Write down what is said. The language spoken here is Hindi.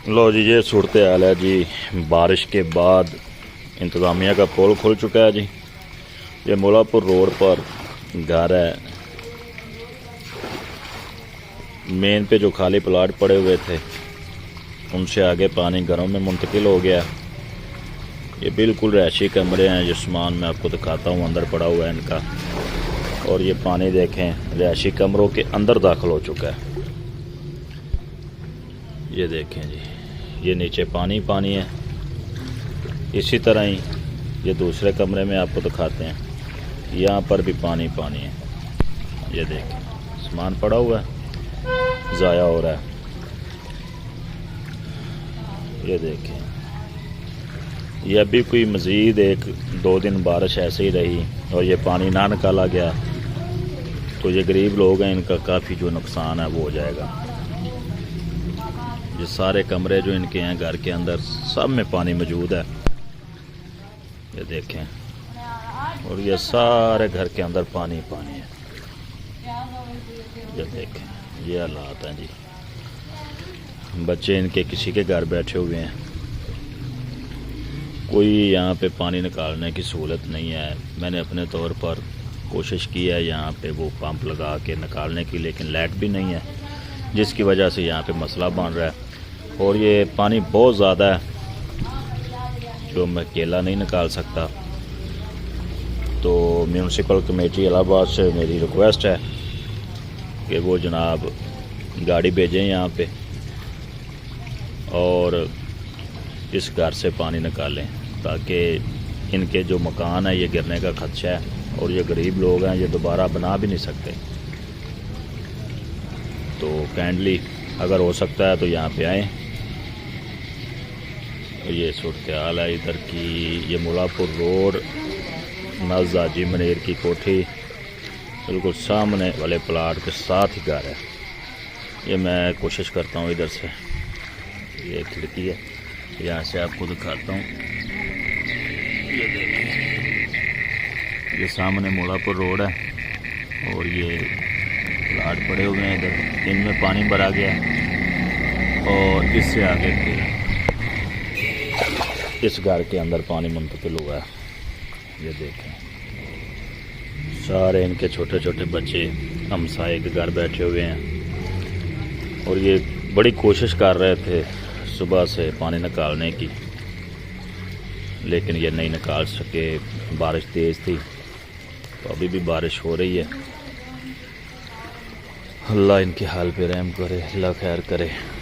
लो जी, ये सूरत हाल है जी। बारिश के बाद इंतज़ामिया का पोल खुल चुका है जी। ये मुलापुर रोड पर घर है। मेन पे जो खाली प्लाट पड़े हुए थे उनसे आगे पानी घरों में मुंतकिल हो गया। ये बिल्कुल रहायशी कमरे हैं। जो सामान मैं आपको दिखाता हूँ अंदर पड़ा हुआ है इनका। और ये पानी देखें, रहायशी कमरों के अंदर दाखिल हो चुका है। ये देखें जी, ये नीचे पानी पानी है। इसी तरह ही ये दूसरे कमरे में आपको दिखाते हैं, यहाँ पर भी पानी पानी है। ये देखें, सामान पड़ा हुआ है, ज़ाया हो रहा है। ये देखें, ये अभी कोई मज़ीद 1-2 दिन बारिश ऐसे ही रही और ये पानी ना निकाला गया तो ये गरीब लोग हैं, इनका काफ़ी जो नुकसान है वो हो जाएगा। ये सारे कमरे जो इनके हैं घर के अंदर, सब में पानी मौजूद है। ये देखें, और ये सारे घर के अंदर पानी पानी है। ये देखें, ये हालात हैं जी। बच्चे इनके किसी के घर बैठे हुए हैं, कोई यहाँ पे पानी निकालने की सहूलत नहीं है। मैंने अपने तौर पर कोशिश की है यहाँ पे वो पंप लगा के निकालने की, लेकिन लाइट भी नहीं है, जिसकी वजह से यहाँ पे मसला बन रहा है। और ये पानी बहुत ज़्यादा है जो मैं अकेला नहीं निकाल सकता। तो म्यूनसिपल कमेटी इलाहाबाद से मेरी रिक्वेस्ट है कि वो जनाब गाड़ी भेजें यहाँ पे और इस घर से पानी निकालें, ताकि इनके जो मकान है ये गिरने का खदशा है और ये गरीब लोग हैं, ये दोबारा बना भी नहीं सकते। तो काइंडली अगर हो सकता है तो यहाँ पे आएँ। ये सूरत हाल है इधर की। ये मुलापुर रोड नज़ हाजी मनीर की कोठी बिल्कुल सामने वाले प्लाट के साथ ही घर है। ये मैं कोशिश करता हूँ इधर से, ये खिड़की है, यहाँ से आपको दिखाता हूँ। ये देखिए, ये सामने मुलापुर रोड है और ये प्लाट पड़े हुए हैं इधर, इनमें पानी भरा गया है और इससे आगे फिर इस घर के अंदर पानी मुंतकिल हुआ है। ये देखें, सारे इनके छोटे छोटे बच्चे हमसाए के घर बैठे हुए हैं और ये बड़ी कोशिश कर रहे थे सुबह से पानी निकालने की, लेकिन ये नहीं निकाल सके। बारिश तेज़ थी, तो अभी भी बारिश हो रही है। अल्लाह इनके हाल पे रहम करे, अल्लाह खैर करे।